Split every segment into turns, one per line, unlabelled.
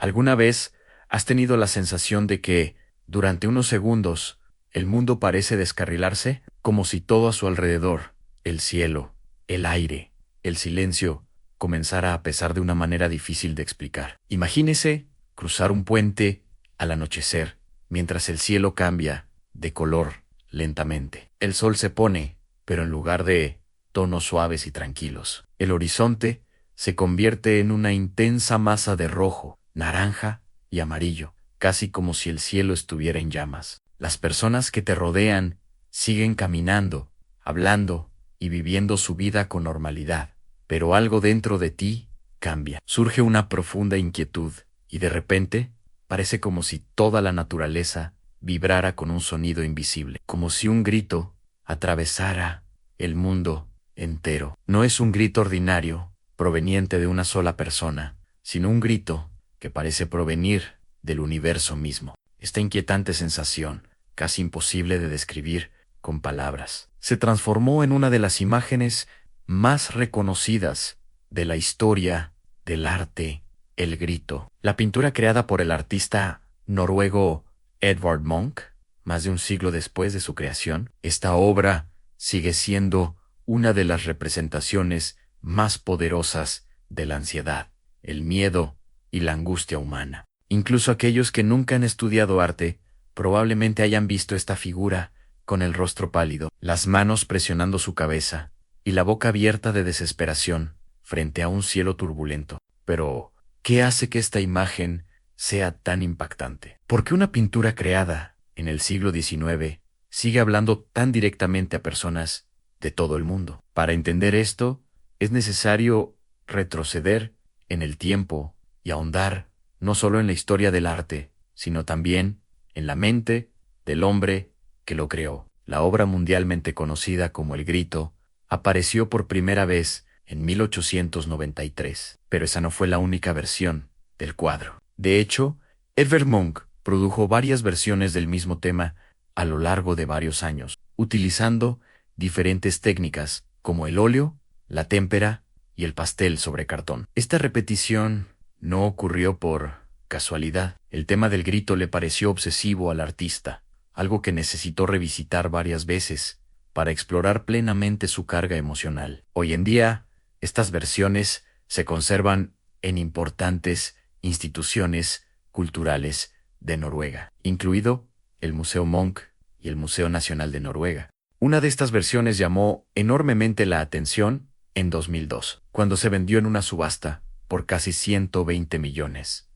¿Alguna vez has tenido la sensación de que, durante unos segundos, el mundo parece descarrilarse, como si todo a su alrededor, el cielo, el aire, el silencio, comenzara a pesar de una manera difícil de explicar? Imagínese cruzar un puente al anochecer, mientras el cielo cambia de color lentamente. El sol se pone, pero en lugar de tonos suaves y tranquilos, el horizonte se convierte en una intensa masa de rojo, naranja y amarillo, casi como si el cielo estuviera en llamas. Las personas que te rodean siguen caminando, hablando y viviendo su vida con normalidad, pero algo dentro de ti cambia. Surge una profunda inquietud y de repente parece como si toda la naturaleza vibrara con un sonido invisible, como si un grito atravesara el mundo entero. No es un grito ordinario, proveniente de una sola persona, sino un grito que parece provenir del universo mismo. Esta inquietante sensación, casi imposible de describir con palabras, se transformó en una de las imágenes más reconocidas de la historia del arte, el grito. La pintura creada por el artista noruego Edvard Munch, más de un siglo después de su creación, esta obra sigue siendo una de las representaciones más poderosas de la ansiedad, el miedo y la angustia humana. Incluso aquellos que nunca han estudiado arte probablemente hayan visto esta figura con el rostro pálido, las manos presionando su cabeza y la boca abierta de desesperación frente a un cielo turbulento. Pero, ¿qué hace que esta imagen sea tan impactante? ¿Por qué una pintura creada en el siglo XIX sigue hablando tan directamente a personas de todo el mundo? Para entender esto, es necesario retroceder en el tiempo y ahondar no solo en la historia del arte, sino también en la mente del hombre que lo creó. La obra mundialmente conocida como El Grito apareció por primera vez en 1893, pero esa no fue la única versión del cuadro. De hecho, Edvard Munch produjo varias versiones del mismo tema a lo largo de varios años, utilizando diferentes técnicas como el óleo, la témpera y el pastel sobre cartón. Esta repetición no ocurrió por casualidad. El tema del grito le pareció obsesivo al artista, algo que necesitó revisitar varias veces para explorar plenamente su carga emocional. Hoy en día, estas versiones se conservan en importantes instituciones culturales de Noruega, incluido el Museo Munch y el Museo Nacional de Noruega. Una de estas versiones llamó enormemente la atención en 2002, cuando se vendió en una subasta por casi $120 millones,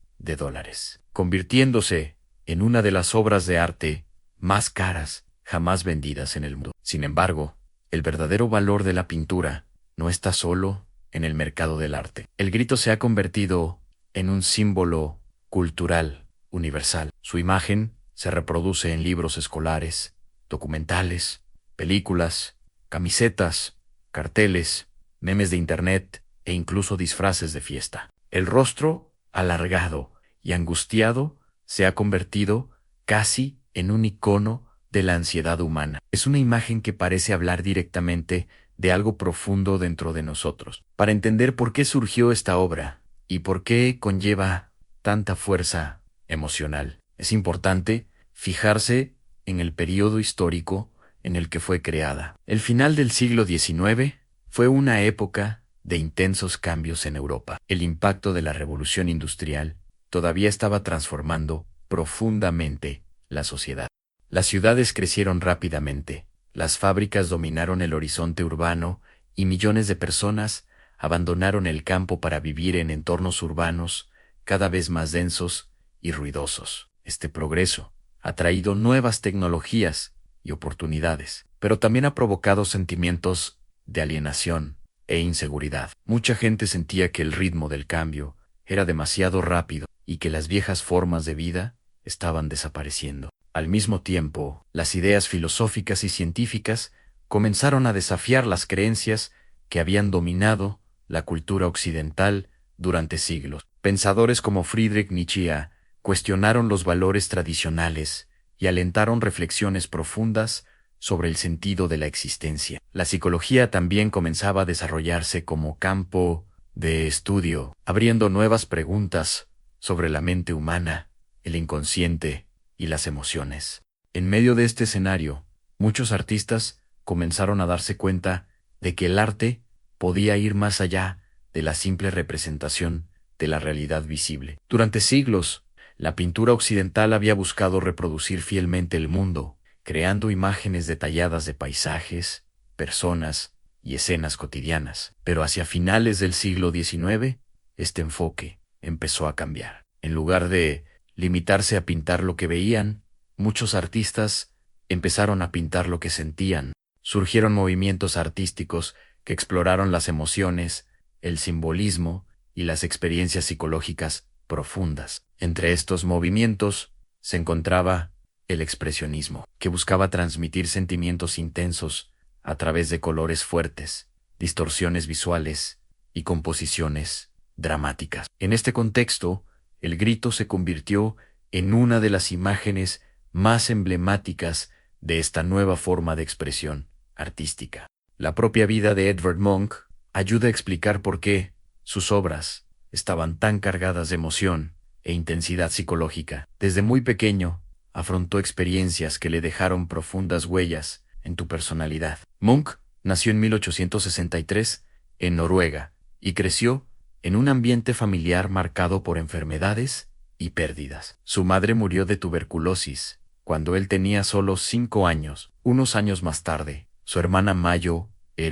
convirtiéndose en una de las obras de arte más caras jamás vendidas en el mundo. Sin embargo, el verdadero valor de la pintura no está solo en el mercado del arte. El grito se ha convertido en un símbolo cultural universal. Su imagen se reproduce en libros escolares, documentales, películas, camisetas, carteles, memes de internet e incluso disfraces de fiesta. El rostro, alargado y angustiado, se ha convertido casi en un icono de la ansiedad humana. Es una imagen que parece hablar directamente de algo profundo dentro de nosotros. Para entender por qué surgió esta obra y por qué conlleva tanta fuerza emocional, es importante fijarse en el periodo histórico en el que fue creada. El final del siglo XIX fue una época de intensos cambios en Europa. El impacto de la revolución industrial todavía estaba transformando profundamente la sociedad. Las ciudades crecieron rápidamente, las fábricas dominaron el horizonte urbano y millones de personas abandonaron el campo para vivir en entornos urbanos cada vez más densos y ruidosos. Este progreso ha traído nuevas tecnologías y oportunidades, pero también ha provocado sentimientos de alienación e inseguridad. Mucha gente sentía que el ritmo del cambio era demasiado rápido y que las viejas formas de vida estaban desapareciendo. Al mismo tiempo, las ideas filosóficas y científicas comenzaron a desafiar las creencias que habían dominado la cultura occidental durante siglos. Pensadores como Friedrich Nietzsche cuestionaron los valores tradicionales y alentaron reflexiones profundas sobre el sentido de la existencia. La psicología también comenzaba a desarrollarse como campo de estudio, abriendo nuevas preguntas sobre la mente humana, el inconsciente y las emociones. En medio de este escenario, muchos artistas comenzaron a darse cuenta de que el arte podía ir más allá de la simple representación de la realidad visible. Durante siglos, la pintura occidental había buscado reproducir fielmente el mundo, creando imágenes detalladas de paisajes, personas y escenas cotidianas. Pero hacia finales del siglo XIX, este enfoque empezó a cambiar. En lugar de limitarse a pintar lo que veían, muchos artistas empezaron a pintar lo que sentían. Surgieron movimientos artísticos que exploraron las emociones, el simbolismo y las experiencias psicológicas profundas. Entre estos movimientos se encontraba el expresionismo, que buscaba transmitir sentimientos intensos a través de colores fuertes, distorsiones visuales y composiciones dramáticas. En este contexto, el grito se convirtió en una de las imágenes más emblemáticas de esta nueva forma de expresión artística. La propia vida de Edvard Munch ayuda a explicar por qué sus obras estaban tan cargadas de emoción e intensidad psicológica. Desde muy pequeño, afrontó experiencias que le dejaron profundas huellas en tu personalidad. Munch nació en 1863 en Noruega y creció en un ambiente familiar marcado por enfermedades y pérdidas. Su madre murió de tuberculosis cuando él tenía solo 5 años. Unos años más tarde, su hermana Mayo,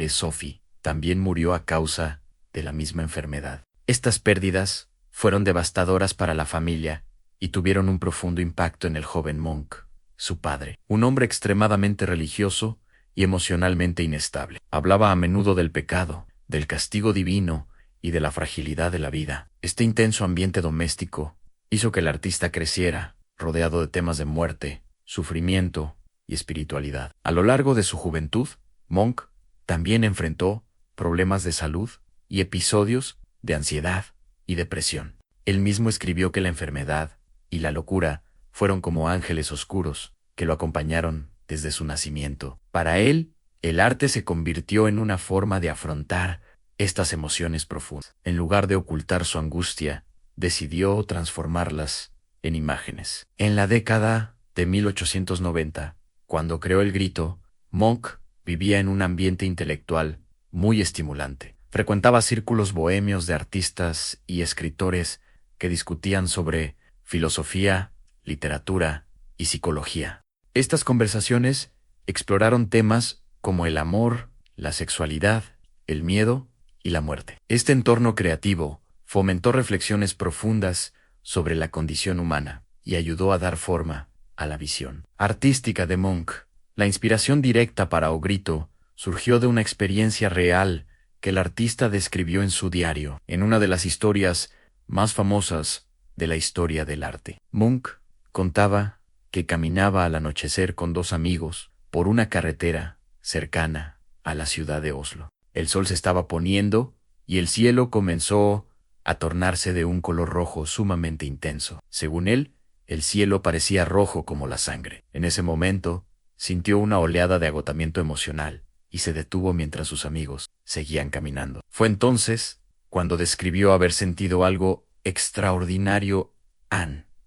Sophie, también murió a causa de la misma enfermedad. Estas pérdidas fueron devastadoras para la familia y tuvieron un profundo impacto en el joven Munch, su padre, un hombre extremadamente religioso y emocionalmente inestable. Hablaba a menudo del pecado, del castigo divino y de la fragilidad de la vida. Este intenso ambiente doméstico hizo que el artista creciera, rodeado de temas de muerte, sufrimiento y espiritualidad. A lo largo de su juventud, Munch también enfrentó problemas de salud y episodios de ansiedad y depresión. Él mismo escribió que la enfermedad y la locura fueron como ángeles oscuros que lo acompañaron desde su nacimiento. Para él, el arte se convirtió en una forma de afrontar estas emociones profundas. En lugar de ocultar su angustia, decidió transformarlas en imágenes. En la década de 1890, cuando creó el grito, Munch vivía en un ambiente intelectual muy estimulante. Frecuentaba círculos bohemios de artistas y escritores que discutían sobre filosofía, literatura y psicología. Estas conversaciones exploraron temas como el amor, la sexualidad, el miedo y la muerte. Este entorno creativo fomentó reflexiones profundas sobre la condición humana y ayudó a dar forma a la visión artística de Munch. La inspiración directa para O Grito surgió de una experiencia real que el artista describió en su diario, en una de las historias más famosas de la historia del arte. Munch contaba que caminaba al anochecer con 2 amigos por una carretera cercana a la ciudad de Oslo. El sol se estaba poniendo y el cielo comenzó a tornarse de un color rojo sumamente intenso. Según él, el cielo parecía rojo como la sangre. En ese momento, sintió una oleada de agotamiento emocional y se detuvo mientras sus amigos seguían caminando. Fue entonces cuando describió haber sentido algo extraordinario,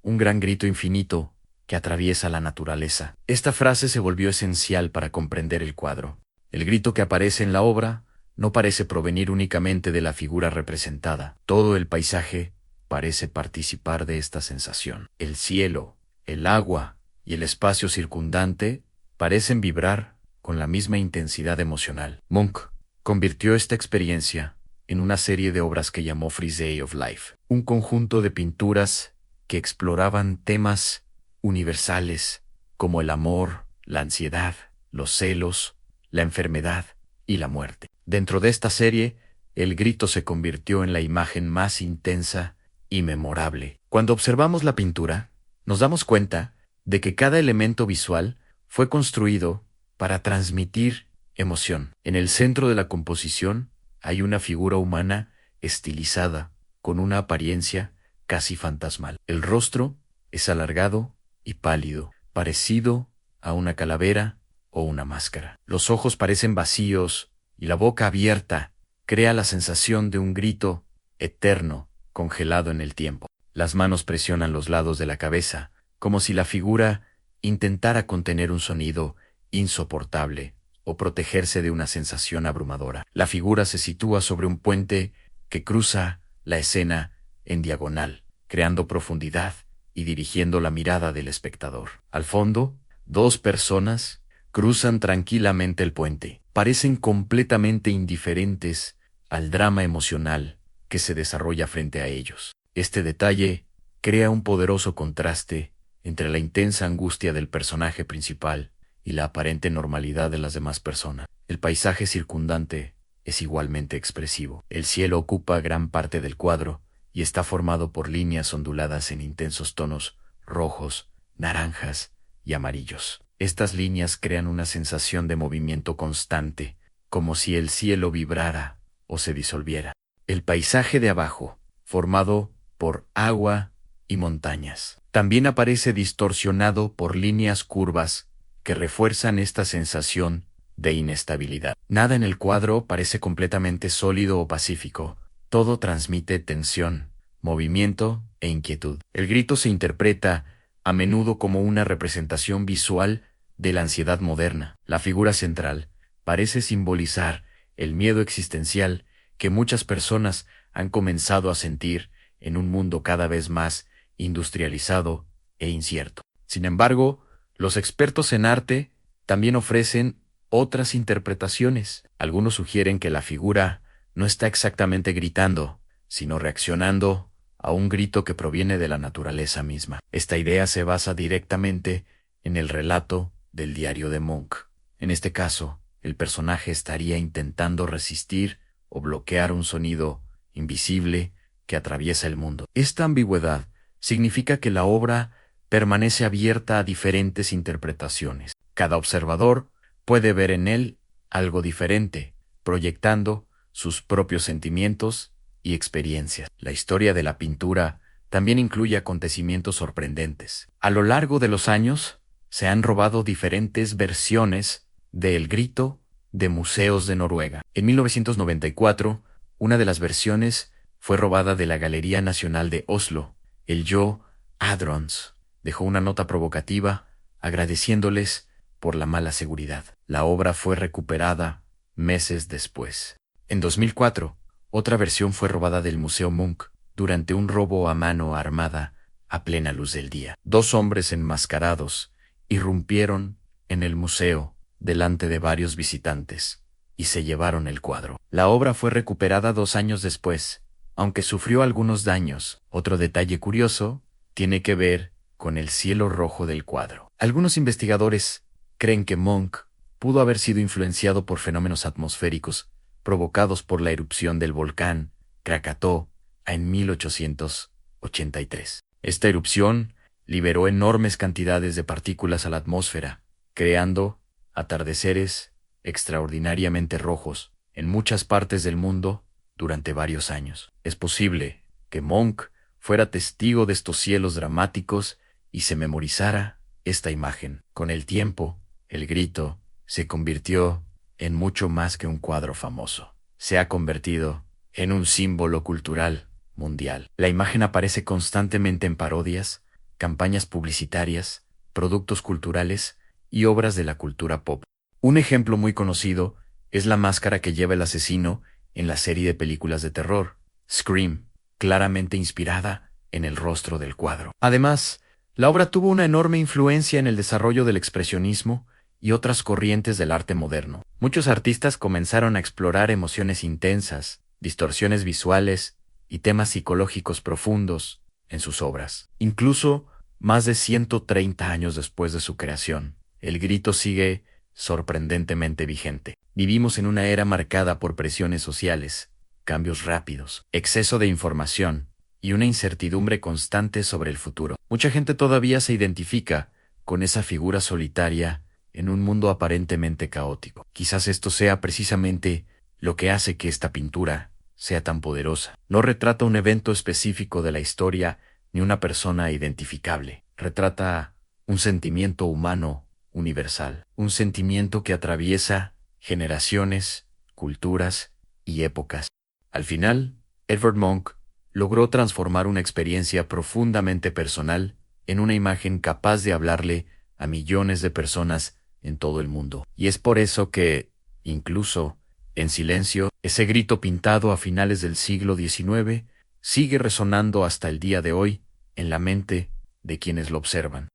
un gran grito infinito que atraviesa la naturaleza. Esta frase se volvió esencial para comprender el cuadro. El grito que aparece en la obra no parece provenir únicamente de la figura representada. Todo el paisaje parece participar de esta sensación. El cielo, el agua y el espacio circundante parecen vibrar con la misma intensidad emocional. Munch convirtió esta experiencia en una serie de obras que llamó First Day of Life, un conjunto de pinturas que exploraban temas universales como el amor, la ansiedad, los celos, la enfermedad y la muerte. Dentro de esta serie, el grito se convirtió en la imagen más intensa y memorable. Cuando observamos la pintura, nos damos cuenta de que cada elemento visual fue construido para transmitir emoción. En el centro de la composición hay una figura humana estilizada, con una apariencia casi fantasmal. El rostro es alargado y pálido, parecido a una calavera o una máscara. Los ojos parecen vacíos y la boca abierta crea la sensación de un grito eterno congelado en el tiempo. Las manos presionan los lados de la cabeza, como si la figura intentara contener un sonido insoportable o protegerse de una sensación abrumadora. La figura se sitúa sobre un puente que cruza la escena en diagonal, creando profundidad y dirigiendo la mirada del espectador. Al fondo, dos personas cruzan tranquilamente el puente. Parecen completamente indiferentes al drama emocional que se desarrolla frente a ellos. Este detalle crea un poderoso contraste entre la intensa angustia del personaje principal y la aparente normalidad de las demás personas. El paisaje circundante es igualmente expresivo. El cielo ocupa gran parte del cuadro y está formado por líneas onduladas en intensos tonos rojos, naranjas y amarillos. Estas líneas crean una sensación de movimiento constante, como si el cielo vibrara o se disolviera. El paisaje de abajo, formado por agua y montañas, también aparece distorsionado por líneas curvas que refuerzan esta sensación de inestabilidad. Nada en el cuadro parece completamente sólido o pacífico. Todo transmite tensión, movimiento e inquietud. El grito se interpreta a menudo como una representación visual de la ansiedad moderna. La figura central parece simbolizar el miedo existencial que muchas personas han comenzado a sentir en un mundo cada vez más industrializado e incierto. Sin embargo, los expertos en arte también ofrecen otras interpretaciones. Algunos sugieren que la figura no está exactamente gritando, sino reaccionando a un grito que proviene de la naturaleza misma. Esta idea se basa directamente en el relato del diario de Munch. En este caso, el personaje estaría intentando resistir o bloquear un sonido invisible que atraviesa el mundo. Esta ambigüedad significa que la obra permanece abierta a diferentes interpretaciones. Cada observador puede ver en él algo diferente, proyectando sus propios sentimientos y experiencias. La historia de la pintura también incluye acontecimientos sorprendentes. A lo largo de los años, se han robado diferentes versiones de El Grito de museos de Noruega. En 1994, una de las versiones fue robada de la Galería Nacional de Oslo. El Jo Adrons dejó una nota provocativa agradeciéndoles por la mala seguridad. La obra fue recuperada meses después. En 2004, otra versión fue robada del Museo Munch durante un robo a mano armada a plena luz del día. Dos hombres enmascarados irrumpieron en el museo delante de varios visitantes y se llevaron el cuadro. La obra fue recuperada 2 años después, aunque sufrió algunos daños. Otro detalle curioso tiene que ver con el cielo rojo del cuadro. Algunos investigadores creen que Munch pudo haber sido influenciado por fenómenos atmosféricos provocados por la erupción del volcán Krakatoa en 1883. Esta erupción liberó enormes cantidades de partículas a la atmósfera, creando atardeceres extraordinariamente rojos en muchas partes del mundo durante varios años. Es posible que Munch fuera testigo de estos cielos dramáticos y se memorizara esta imagen. Con el tiempo, El Grito se convirtió en mucho más que un cuadro famoso. Se ha convertido en un símbolo cultural mundial. La imagen aparece constantemente en parodias, campañas publicitarias, productos culturales y obras de la cultura pop. Un ejemplo muy conocido es la máscara que lleva el asesino en la serie de películas de terror, Scream, claramente inspirada en el rostro del cuadro. Además, la obra tuvo una enorme influencia en el desarrollo del expresionismo y otras corrientes del arte moderno. Muchos artistas comenzaron a explorar emociones intensas, distorsiones visuales y temas psicológicos profundos en sus obras. Incluso más de 130 años después de su creación, El Grito sigue sorprendentemente vigente. Vivimos en una era marcada por presiones sociales, cambios rápidos, exceso de información y una incertidumbre constante sobre el futuro. Mucha gente todavía se identifica con esa figura solitaria en un mundo aparentemente caótico. Quizás esto sea precisamente lo que hace que esta pintura sea tan poderosa. No retrata un evento específico de la historia ni una persona identificable. Retrata un sentimiento humano universal, un sentimiento que atraviesa generaciones, culturas y épocas. Al final, Edvard Munch logró transformar una experiencia profundamente personal en una imagen capaz de hablarle a millones de personas en todo el mundo. Y es por eso que, incluso en silencio, ese grito pintado a finales del siglo XIX sigue resonando hasta el día de hoy en la mente de quienes lo observan.